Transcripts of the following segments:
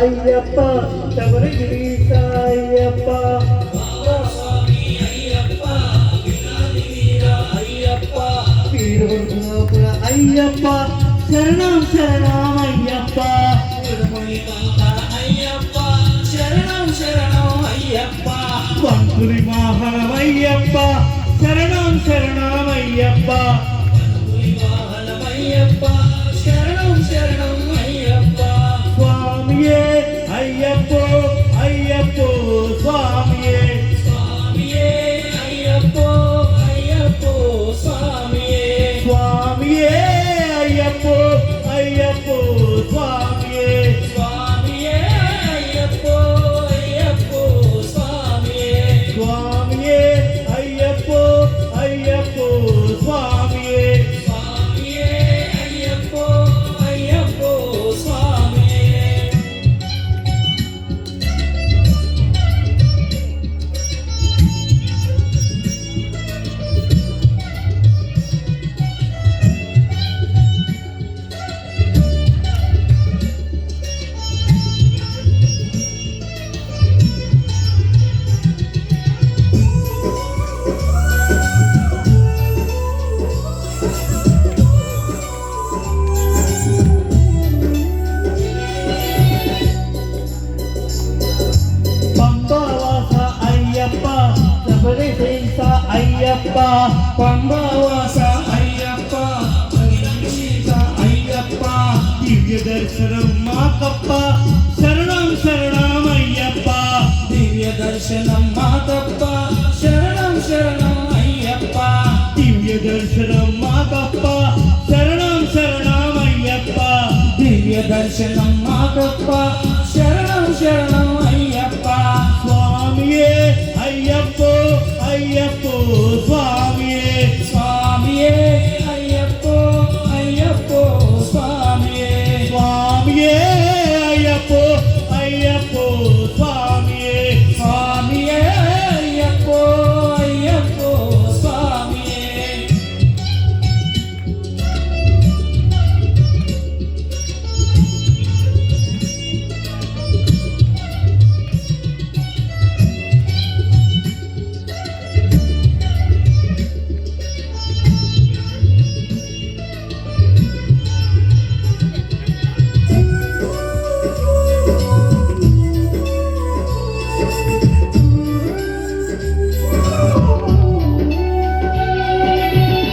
అయ్యప్ప శబరిగిరీశ అయ్యప్ప వీరభద్రాపుర అయ్యప్ప శరణం శరణం అయ్యప్ప వంకులి వాహనమయ్యప్ప శరణం శరణమయ్యప్ప స్వామియే అయ్యప్పో అయ్యప్పో స్వామియే స్వామియే అయ్యప్పో అయ్యప్పో స్వామియే స్వామియే అయ్యప్పో అయ్యప్పో స్వామియే స్వామియే అయ్యప్పో అయ్యప్పో స్వామియే స్వామియే అయ్యప్పో అయ్యప్పో స్వామియే స్వామియే అయ్యప్పో అయ్యప్పో స్వామియే అయ్యప్ప పంబవాస అయ్యప్ప అయ్యప్ప దివ్య దర్శనం మాకప్ప శరణం శరణం అయ్యప్ప దివ్య దర్శనం మాకప్ప శరణం శరణం అయ్యప్ప దివ్య దర్శనం మాకప్ప శరణం శరణం అయ్యప్ప దివ్య దర్శనం మాకప్ప శరణం శరణం అయ్యప్ప స్వామియే అయ్యప్పో అయ్యప్పో స్వామియే స్వామియే అయ్యప్పో అయ్యప్పో స్వామియే స్వామియే అయ్యప్పో అయ్యప్పో స్వామియే స్వామియే అయ్యప్పో అయ్యప్పో స్వామియే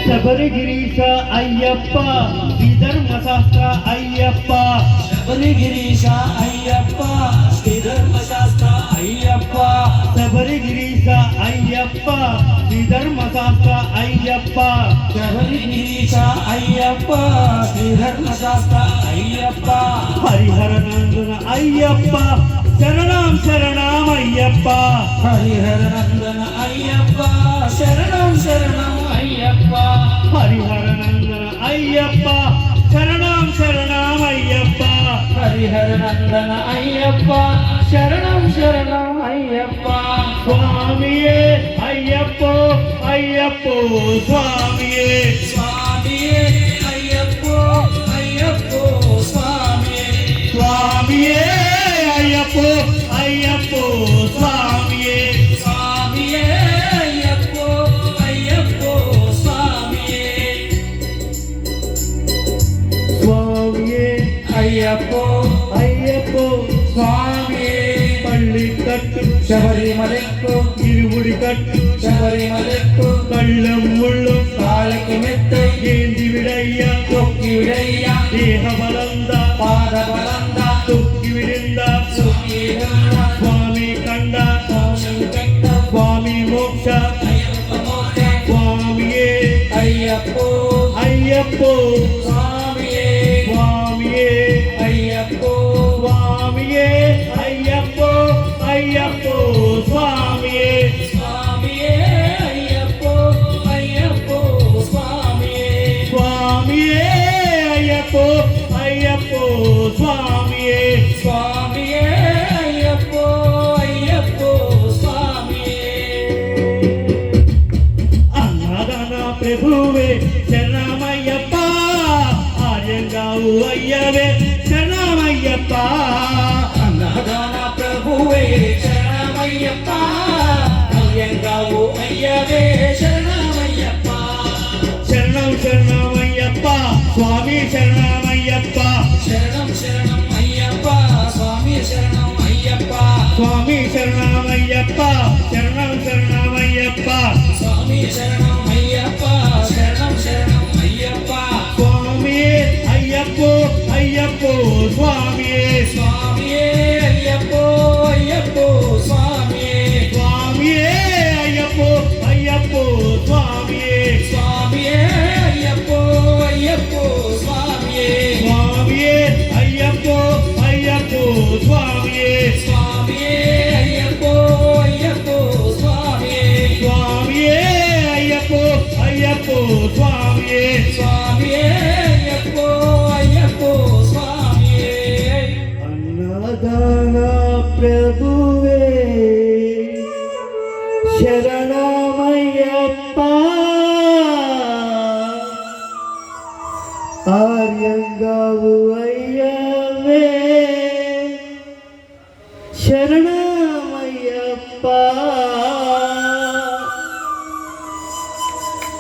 శబరిగిరీశ అయ్యప్ప శ్రీధర్మశాస్త్ర అయ్యప్ప శబరిగిరీశ అయ్యప్ప శ్రీధర్మశాస్త్ర అయ్యప్ప శబరిగిరీశ అయ్యప్ప శ్రీధర్మశాస్త్ర అయ్యప్ప శబరిగిరీశ అయ్యప్ప శ్రీధర్మశాస్త్ర అయ్యప్ప హరిహర నందన అయ్యప్ప శరణం శరణం అయ్యప్ప హరిహర నందన అయ్యప్ప శరణం శరణం అయ్యప్ప హరిహర నందన అయ్యప్ప శరణం శరణం అయ్యప్ప హరిహర నందన అయ్యప్ప శరణం శరణం అయ్యప్ప స్వామియే అయ్యప్పో అయ్యప్పో స్వామియే స్వామియే అయ్యప్పో అయ్యప్పో స్వామియే స్వామియే అయ్యప్పో అయ్యప్పో స్వామియే స్వామియే అయ్యప్పో అయ్యప్పో స్వామియే స్వామియే అయ్యప్పో అయ్యప్పో స్వామియే పల్లి కట్టు శబరిమలెక్కు ఇరుముడి కట్టు శబరిమలెక్కు కళ్ళం ముళ్ళు కాళ్ళకి మెత్త ఏంది విడయ్య తొక్కి విడయ్య దేహ బలంద పాద బలంద తొక్కి విడింద సుఖి స్వామి కండ స్వామి మోక్ష స్వామియే అయ్యప్పో అయ్యప్పో స్వామియే స్వామియే అయ్యప్పో స్వామియే అయ్యప్పో అయ్యప్పో స్వామియే స్వామియే అయ్యప్పో అయ్యప్పో స్వామియే స్వామియే అయ్యప్పో అయ్యప్పో స్వామియే స్వామియే అయ్యప్పో అయ్యప్పో స్వామియే అన్నదాన ప్రభువే శరణమయ్యప్ప ఆర్యంగావు అయ్యవే శరణమయ్యప్ప అయ్యవే శరణమయ్యప్ప శరణం శరణమయ్యప్ప స్వామి శరణమయ్యప్ప శరణం శరణం అయ్యప్ప స్వామి శరణం అయ్యప్ప స్వామి శరణమయ్యప్ప శరణం శరణమయ్యప్ప స్వామి శరణం అయ్యప్ప శరణం శరణం అయ్యప్ప స్వామియే అయ్యప్పో అయ్యప్పో స్వామియే స్వామియే అయ్యప్పో అయ్యప్పో స్వామియే స్వామియే అయ్యప్పో అయ్యప్పో స్వామియే స్వామియే అయ్యప్పో అయ్యప్పో స్వామియే స్వామియే అయ్యప్పో అయ్యప్పో స్వామియే స్వామియే అయ్యప్పో అయ్యప్పో స్వామియే స్వామియే అయ్యప్పో అయ్యప్పో స్వామియే స్వామియే అయ్యప్పో అయ్యప్పో స్వామియే అన్నదాన ప్రభువే శరణమయ్యప్ప ఆర్యంగావు అయ్యవే శరణమయ్యప్ప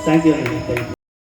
థ్యాంక్ యూ